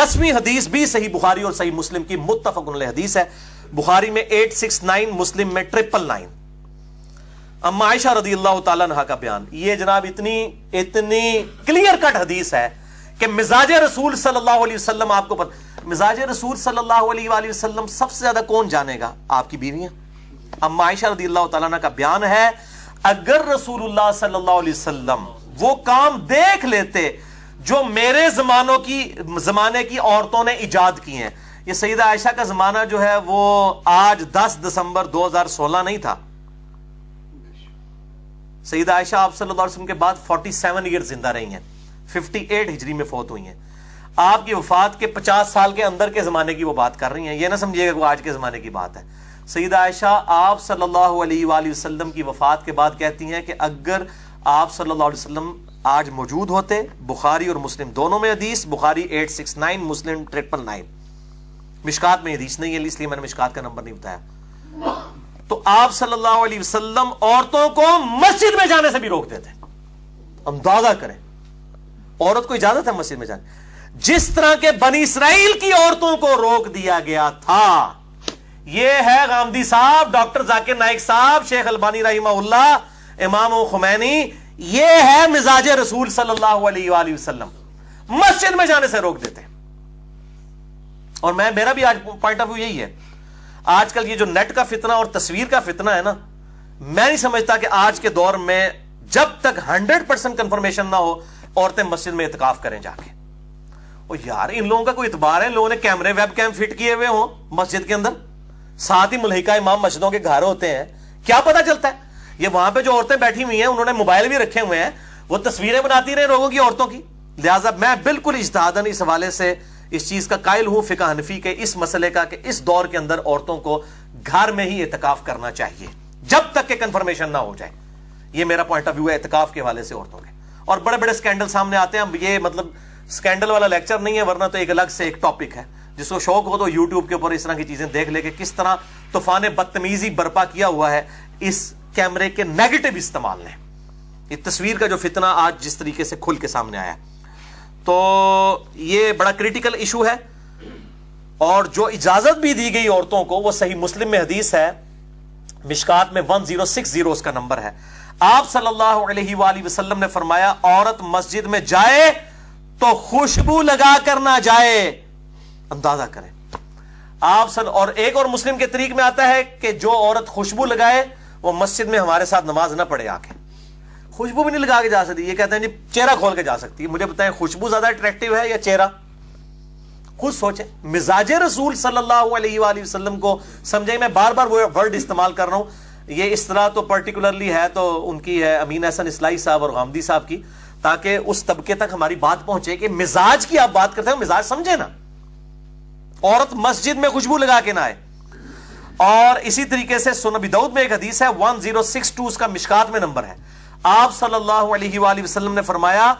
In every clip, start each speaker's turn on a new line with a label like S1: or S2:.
S1: 10वीं हदीस भी सही बुखारी और सही मुस्लिम की मुत्तफक़ुन अलैह हदीस है। बुखारी में 869, मुस्लिम में 999। अम्मा आयशा रज़ियल्लाहु ताला अन्हा का बयान, ये जनाब इतनी क्लियर कट हदीस है कि मिजाज रसूल सल्लल्लाहु अलैहि वसल्लम, आपको पता मिजाज रसूल सल्लल्लाहु अलैहि वसल्लम सबसे ज्यादा कौन जानेगा? आपकी बीवियां। अम्मा आयशा रज़ियल्लाहु ताला अन्हा का बयान है, अगर रसूलुल्लाह सल्लल्लाहु अलैहि वसल्लम वो काम देख लेते जो मेरे जमाने की औरतों ने इजाद की हैं। ये सईदा आयशा का जमाना जो है वो आज 10 दिसंबर 2016 नहीं था। सईदा आयशा आप सल्लल्लाहु अलैहि वसल्लम के बाद 47 ईयर जिंदा रही हैं, 58 हिजरी में फौत हुई हैं। आपकी वफात के 50 साल के अंदर के जमाने की वो बात कर रही हैं, ये ना समझिएगा वो आज के जमाने की बात है। सईदा आयशा आप सल्लल्लाहु अलैहि वसल्लम की वफात के बाद कहती हैं कि अगर आप सल्लल्लाहु अलैहि वसल्लम आज मौजूद होते, बुखारी और मुस्लिम दोनों में हदीस, बुखारी 869, मुस्लिम 999। मिशकात में हदीस नहीं है इसलिए मैंने मिशकात का नंबर नहीं बताया। तो आप सल्लल्लाहु अलैहि वसल्लम औरतों को मस्जिद में जाने से भी रोक देते। अंदाजा करें, औरत को इजाजत है मस्जिद में जाने, जिस तरह के बनी इसराइल की औरतों को रोक दिया गया था। यह है गामदी साहब, डॉक्टर जाकिर नाइक साहब, शेख अलबानी रहिमहुल्लाह, इमाम खुमैनी, यह है मिजाज रसूल सल्लल्लाहु अलैहि वसल्लम, मस्जिद में जाने से रोक देते। और मेरा भी आज पॉइंट ऑफ व्यू यही है। आजकल ये जो नेट का फितना और तस्वीर का फितना है ना, मैं नहीं समझता कि आज के दौर में जब तक 100% कंफर्मेशन ना हो औरतें मस्जिद में इत्काफ करें जाके। और यार इन लोगों का कोई इतबार है? इन लोगों ने कैमरे वेब कैम फिट किए हुए हो मस्जिद के अंदर, साथ ही मुल्हिका इमाम मस्जिदों के घर होते हैं, क्या पता चलता है? ये वहां पे जो औरतें बैठी हुई हैं उन्होंने मोबाइल भी रखे हुए हैं, वो तस्वीरें बनाती रहे लोगों की, औरतों की। लिहाजा मैं बिल्कुल इज्तिहादन इस हवाले से इस चीज का कायल हूं, फिक़ह हनफी के इस मसले का, कि इस दौर के अंदर औरतों को घर में ही इत्काफ करना चाहिए जब तक के कंफर्मेशन ना हो जाए। ये मेरा पॉइंट ऑफ व्यू है इत्काफ के हवाले से औरतों के। और बड़े बड़े स्कैंडल सामने आते हैं, ये मतलब स्कैंडल वाला लेक्चर नहीं है, वरना तो एक अलग से एक टॉपिक है। जिसको शौक हो तो यूट्यूब के ऊपर इस तरह की चीजें देख ले कि किस तरह तूफान बदतमीजी बर्पा किया हुआ है इस कैमरे के नेगेटिव इस्तेमाल ने। इस तस्वीर का जो फितना आज जिस तरीके से खुल के सामने आया, तो ये बड़ा क्रिटिकल इशू है। और जो इजाजत भी दी गई औरतों को वो सही मुस्लिम में हदीस है, मिशकात में 1060 उसका नंबर है। आप सल्लल्लाहु अलैहि वसल्लम ने फरमाया, औरत मस्जिद में जाए तो खुशबू लगा कर ना जाए। अंदाजा करें आप और एक और मुस्लिम के तरीक में आता है कि जो औरत खुशबू लगाए वो मस्जिद में हमारे साथ नमाज ना पढ़े आके। खुशबू भी नहीं लगा के जा सकती, ये कहते हैं जी चेहरा खोल के जा सकती है। मुझे बताएं खुशबू ज्यादा अट्रैक्टिव है या चेहरा? खुद सोचें। मिजाज रसूल सल्लल्लाहु अलैहि वसल्लम को समझे। मैं बार बार वो वर्ड इस्तेमाल कर रहा हूं, ये इस तरह तो पर्टिकुलरली है तो उनकी है अमीन हसन इस्लाही साहब और गामदी साहब की, ताकि उस तबके तक हमारी बात पहुंचे कि मिजाज की आप बात करते हो, मिजाज समझे ना। औरत मस्जिद में खुशबू लगा के ना आए। और इसी तरीके से सुनन अबी दाऊद में एक हदीस है, 1062 उसका मिशकात में नंबर है। आप सल्लल्लाहु अलैहि वसल्लम ने फरमाया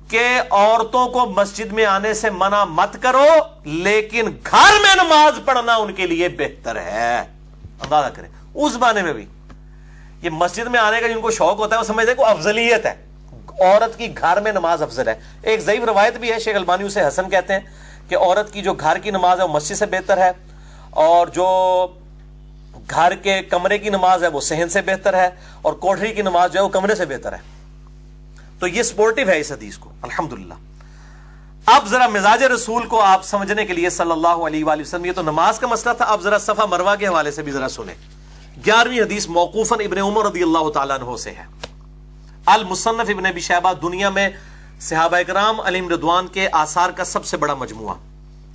S1: कि औरतों को मस्जिद में आने से मना मत करो, लेकिन घर में नमाज पढ़ना उनके लिए बेहतर है। अंदाजा करें उस जमाने में भी ये मस्जिद में आने का जिनको शौक होता है वो समझते हैं को अफजलियत है, औरत की घर में नमाज अफजल है। एक ज़ईफ रवायत भी है, शेख अलबानी उसे हसन कहते हैं, कि औरत की जो घर की नमाज है वो मस्जिद से बेहतर है, और जो घर के कमरे की नमाज है वो सहन से बेहतर है, और कोठरी की नमाज जो है वो कमरे से बेहतर है। तो ये सपोर्टिव है इस हदीस को, अल्हम्दुलिल्लाह। अब जरा मिजाज रसूल को आप समझने के लिए सल्लल्लाहु अलैहि वसल्लम, ये तो नमाज का मसला था, अब जरा सफा मरवा के हवाले से भी जरा सुने। 11वीं हदीस मौकूफन इब्ने उमर रज़ियल्लाहु ताला अन्हु से है। अल मुसन्नफ इब्ने अबी शैबा दुनिया में सहाबा किराम अलैहिम रिदवान के आसार का सबसे बड़ा मजमुआ,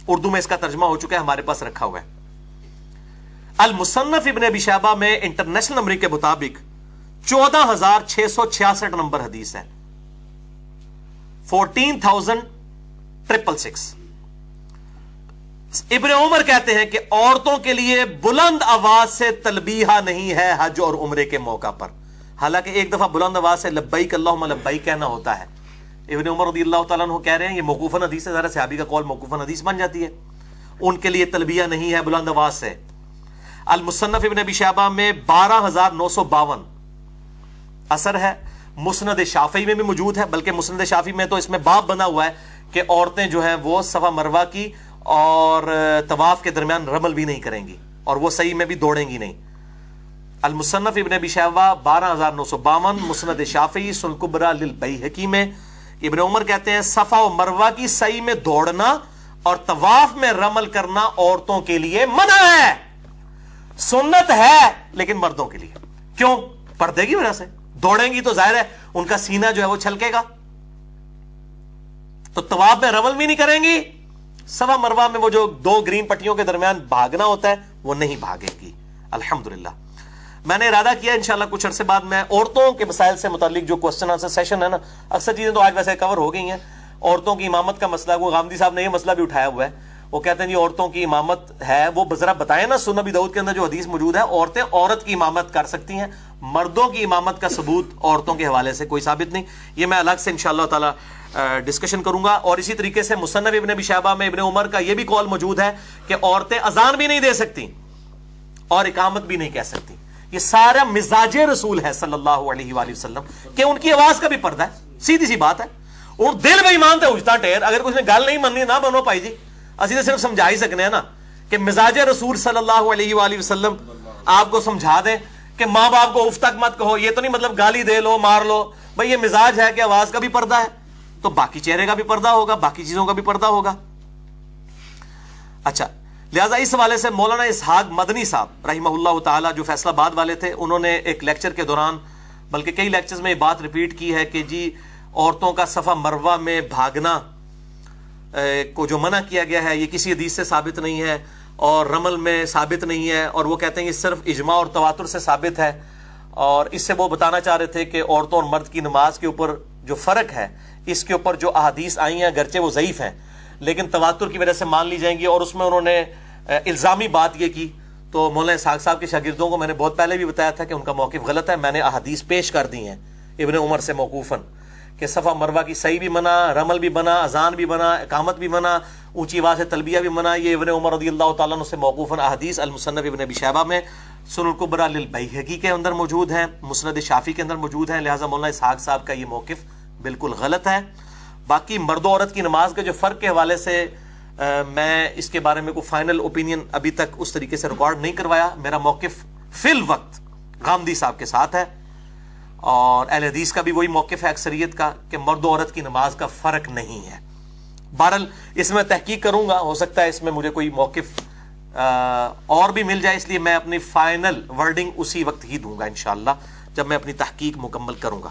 S1: उर्दू में इसका तर्जुमा हो चुका है, हमारे पास रखा हुआ है। अल मुसन्नफ इब्ने अबी शैबा में इंटरनेशनल नंबर के मुताबिक 14,666 नंबर हदीस है, 14,666। इब्ने उमर कहते हैं कि औरतों के लिए बुलंद आवाज से तलबीहा नहीं है हज और उम्रे के मौका पर। हालांकि एक दफा बुलंद आवाज से लब्बैक अल्लाहुम्मा लब्बैक कहना होता है। इब्ने उमर रज़ियल्लाहु ताला अन्हु कह रहे हैं, ये मौकूफन हदीस है, ज़रा सहाबी का कौल मौकूफन हदीस बन जाती है। उनके लिए तलबिया नहीं है बुलंद आवाज से। अल मुसन्नफ इब्ने अबी शैबा में 12,952 असर है। मुस्नद शाफी में भी मौजूद है, बल्कि मुस्नद शाफी में तो इसमें बाब बना हुआ है کہ عورتیں جو ہیں وہ صفا مروہ کی اور طواف کے درمیان رمل بھی نہیں کریں گی اور وہ صحیح میں بھی دوڑیں گی نہیں. المصنف ابن ابی شیبہ 12952، مسند شافعی سنن کبری للبیہقی میں ابن عمر کہتے ہیں صفا و مروہ کی صحیح میں دوڑنا اور طواف میں رمل کرنا عورتوں کے لیے منع ہے. سنت ہے لیکن مردوں کے لیے. کیوں؟ پردے کی وجہ سے. دوڑیں گی تو ظاہر ہے ان کا سینہ جو ہے وہ چھلکے گا، تو طواف میں رمل بھی نہیں کریں گی. صفا مروہ میں وہ جو 2 گرین پٹیوں کے درمیان بھاگنا ہوتا ہے وہ نہیں بھاگے گی. الحمدللہ میں نے ارادہ کیا انشاءاللہ کچھ عرصے بعد میں عورتوں کے مسائل سے متعلق جو کوسچن آنسر سیشن ہے نا، اکثر چیزیں تو آج ویسے کور ہو گئی ہیں. عورتوں کی امامت کا مسئلہ، وہ غامدی صاحب نے یہ مسئلہ بھی اٹھایا ہوا ہے. وہ کہتے ہیں جی عورتوں کی امامت ہے، وہ ذرا بتائیں نا سنن ابی داؤد کے اندر جو حدیث موجود ہے عورتیں عورت کی امامت کر سکتی ہیں، مردوں کی امامت کا ثبوت عورتوں کے حوالے سے کوئی ثابت نہیں. یہ میں الگ سے انشاءاللہ تعالی ڈسکشن کروں گا. اور اسی طریقے سے مصنف ابن ابی شیبہ میں ابن عمر کا یہ بھی قول موجود ہے کہ عورتیں اذان بھی نہیں دے سکتی اور اقامت بھی نہیں کہہ سکتی. یہ سارا مزاج رسول ہے صلی اللہ علیہ وآلہ وسلم کہ ان کی آواز کا بھی پردہ ہے. سیدھی سی بات ہے. اور دل بے ایمان تے اجتا ٹیر، اگر کچھ نے گل نہیں مننی نہ بنو پائی جی، اسی تو صرف سمجھا ہی سکنے ہیں نا کہ مزاج رسول صلی اللہ علیہ وآلہ وسلم آپ کو سمجھا دیں کہ ماں باپ کو اف تک مت کہو. یہ تو نہیں مطلب گالی دے لو مار لو، بھئی یہ مزاج ہے کہ آواز کا بھی پردہ ہے تو باقی چہرے کا بھی پردہ ہوگا، باقی چیزوں کا بھی پردہ ہوگا. اچھا، لہٰذا اس حوالے سے مولانا اسحاق مدنی صاحب رحمہ اللہ تعالی جو فیصل آباد والے تھے، انہوں نے ایک لیکچر کے دوران بلکہ کئی لیکچرز میں یہ بات ریپیٹ کی ہے کہ جی عورتوں کا صفا مروہ میں بھاگنا کو جو منع کیا گیا ہے یہ کسی حدیث سے ثابت نہیں ہے اور رمل میں ثابت نہیں ہے، اور وہ کہتے ہیں یہ صرف اجماع اور تواتر سے ثابت ہے. اور اس سے وہ بتانا چاہ رہے تھے کہ عورتوں اور مرد کی نماز کے اوپر جو فرق ہے اس کے اوپر جو احادیث آئی ہیں گرچہ وہ ضعیف ہیں لیکن تواتر کی وجہ سے مان لی جائیں گی. اور اس میں انہوں نے الزامی بات یہ کی، تو مولانا اسحاق صاحب کے شاگردوں کو میں نے بہت پہلے بھی بتایا تھا کہ ان کا موقف غلط ہے. میں نے احادیث پیش کر دی ہیں ابن عمر سے موقوفاً کہ صفا مروہ کی صحیح بھی منع، رمل بھی منع، اذان بھی منع، اقامت بھی منع، اونچی آواز سے تلبیہ بھی منع. یہ ابن عمر رضی اللہ تعالیٰ عنہ سے موقوفاً احادیث المصنف ابن ابی شیبہ میں، سنن کبری للبیہقی کے اندر موجود ہیں، مسند شافعی کے اندر موجود ہیں. لہٰذا مولانا اسحاق صاحب کا یہ موقف بالکل غلط ہے. باقی مرد و عورت کی نماز کے جو فرق کے حوالے سے میں اس کے بارے میں کوئی فائنل اوپینین ابھی تک اس طریقے سے ریکارڈ نہیں کروایا. میرا موقف فی الوقت غامدی صاحب کے ساتھ ہے اور اہل حدیث کا بھی وہی موقف ہے اکثریت کا کہ مرد و عورت کی نماز کا فرق نہیں ہے. بہرحال اس میں تحقیق کروں گا، ہو سکتا ہے اس میں مجھے کوئی موقف اور بھی مل جائے، اس لیے میں اپنی فائنل ورڈنگ اسی وقت ہی دوں گا انشاءاللہ جب میں اپنی تحقیق مکمل کروں گا.